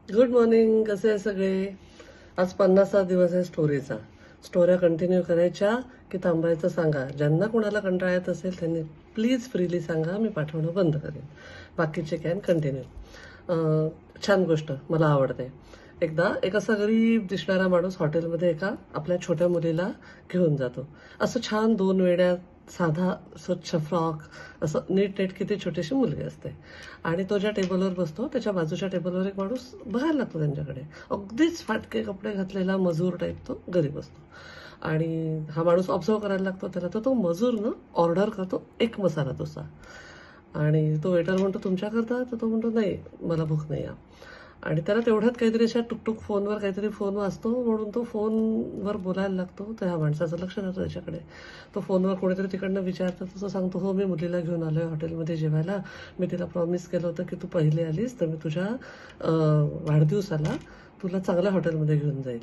Good morning. कसे आहे सगळे? आज 50वा दिवस आहे स्टोरीचा. स्टोऱ्या कंटिन्यू करायच्या की थांबायचं सांगा. ज्यांना कोणाला कंटाळा येत असेल त्यांनी प्लीज फ्रीली सांगा, मी पाठवणं बंद करेन. बाकीचे कॅन कंटिन्यू. छान गोष्ट, मला आवडते. एकदा एक असा गरीब दिसणारा माणूस हॉटेलमध्ये एका आपल्या छोट्या मुलीला घेऊन जातो. असं छान 2 वेड्या, साधा स्वच्छ फ्रॉक, असं नीट नेटकी ती छोटीशी मुलगी असते. आणि तो ज्या टेबलवर बसतो त्याच्या बाजूच्या टेबलवर एक माणूस बघायला लागतो त्यांच्याकडे. अगदीच फाटके कपडे घातलेला मजूर टाईप तो गरीब असतो. आणि हा माणूस ऑब्झर्व करायला लागतो त्याला. तर तो मजूर ना ऑर्डर करतो 1 मसाला डोसा. आणि तो वेटर म्हणतो, तुमच्याकरता? तर तो म्हणतो, नाही, मला भूक नाही आहे. आणि त्याला तेवढ्यात काहीतरी अशा टुकटुक फोनवर काहीतरी फोन वाजतो, म्हणून तो फोनवर बोलायला लागतो. तर ह्या माणसाचं लक्ष जातं त्याच्याकडे. तो फोनवर कोणीतरी तिकडनं विचारतं, तर तो सांगतो, हो, मी मुलीला घेऊन आलोय हॉटेलमध्ये जेवायला. मी तिला प्रॉमिस केलं होतं की तू पहिली आलीस तर मी तुझ्या वाढदिवसाला तुला चांगल्या हॉटेलमध्ये घेऊन जाईल.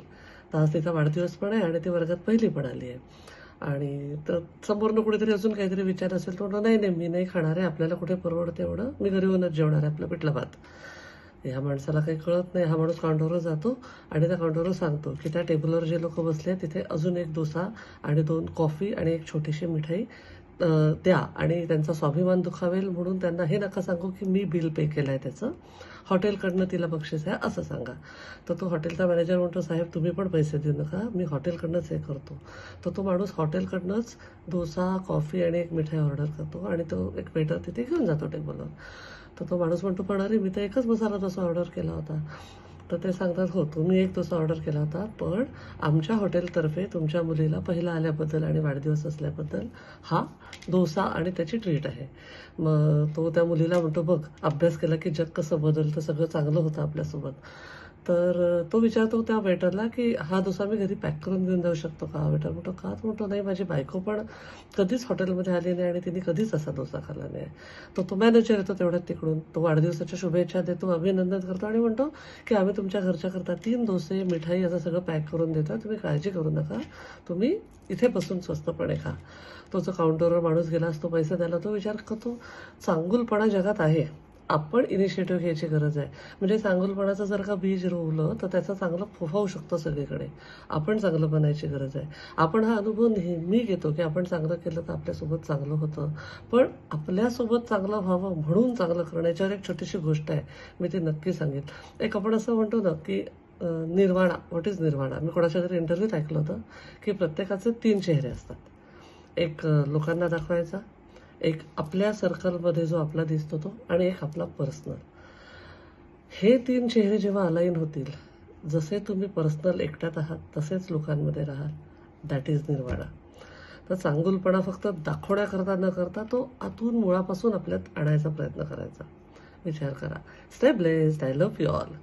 तर आज तिचा वाढदिवस पण आहे आणि ती वर्गात पहिली पण आली आहे. आणि तर समोरनं कुठेतरी अजून काहीतरी विचार असेल तर म्हणतो, नाही नाही, मी नाही खाणार आहे, आपल्याला कुठे परवडतं एवढं, मी घरी येऊनच जेवणार आहे, आपलं पिठलं भात. ह्या माणसाला काही कळत नाही. हा माणूस काउंटरवर जातो आणि त्या काउंटरवर सांगतो की त्या टेबलवर जे लोक बसले तिथे अजून 1 डोसा आणि 2 कॉफी आणि 1 छोटीशी मिठाई द्या. आणि त्यांचा स्वाभिमान दुखावेल म्हणून त्यांना हे नका सांगू की मी बिल पे केलं आहे त्याचं, हॉटेलकडनं तिला बक्षीस आहे असं सांगा. तर तो हॉटेलचा मॅनेजर म्हणतो, साहेब तुम्ही पण पैसे देऊ नका, मी हॉटेलकडनंच हे करतो. तर तो माणूस हॉटेलकडनंच डोसा, कॉफी आणि 1 मिठाई ऑर्डर करतो आणि तो एक वेटर तिथे घेऊन जातो टेबलवर. तर तो माणूस म्हणतो, पण अरे, मी तर 1च मसाला डोसा ऑर्डर केला होता. तर ते सांगतात, हो, तुम्ही 1 डोसा ऑर्डर केला होता, पण आमच्या हॉटेलतर्फे तुमच्या मुलीला पहिला आल्याबद्दल आणि वाढदिवस असल्याबद्दल हा डोसा आणि त्याची ट्रीट आहे. मग तो त्या मुलीला म्हणतो, बघ, अभ्यास केला की जग कसं बदलतं, सगळं चांगलं होतं आपल्यासोबत. तर तो विचारतो त्या वेटरला की हा डोसा मी घरी पॅक करून घेऊन जाऊ शकतो का? वेटर म्हणतो, का? तो म्हणतो, नाही, माझी बायको पण कधीच हॉटेलमध्ये आली नाही आणि तिने कधीच असा डोसा खाल्ला नाही. तर तो मॅनेजर येतो तेवढ्यात तिकडून. तो वाढदिवसाच्या शुभेच्छा देतो, अभिनंदन करतो आणि म्हणतो की आम्ही तुमच्या घरच्या करता 3 डोसे, मिठाई असं सगळं पॅक करून देतो, तुम्ही काळजी करू नका, तुम्ही इथे बसून स्वस्तपणे खा. तो जो काउंटरवर माणूस गेला असतो पैसे द्यायला, तो विचार करतो, चांगुलपणा जगात आहे, आपण इनिशिएटिव्ह घ्यायची गरज आहे. म्हणजे चांगुलपणाचं जर का बीज रोवलं तर त्याचं चांगलं फोफावू शकतं सगळीकडे. आपण चांगलं बनायची गरज आहे. आपण हा अनुभव नेहमी घेतो की आपण चांगलं केलं तर आपल्यासोबत चांगलं होतं. पण आपल्यासोबत चांगलं व्हावं म्हणून चांगलं करणं, याच्यावर एक छोटीशी गोष्ट आहे, मी ती नक्की सांगेन. एक आपण असं म्हणतो ना की निर्वाणा. What is nirvana? मी कोणाच्या तरी इंटरव्ह्यूत ऐकलं होतं की प्रत्येकाचे 3 चेहरे असतात. एक लोकांना दाखवायचा, एक आपल्या सर्कलमध्ये जो आपला दिसतो तो, आणि एक आपला पर्सनल. हे 3 चेहरे जेव्हा अलाईन होतील, जसे तुम्ही पर्सनल एकट्यात आहात तसेच लोकांमध्ये राहाल, दॅट इज निर्वाणा. तर चांगुलपणा फक्त दाखवण्याकरता न करता तो आतून मुळापासून आपल्यात आणायचा प्रयत्न करायचा. विचार करा. Stay blessed. I love you all.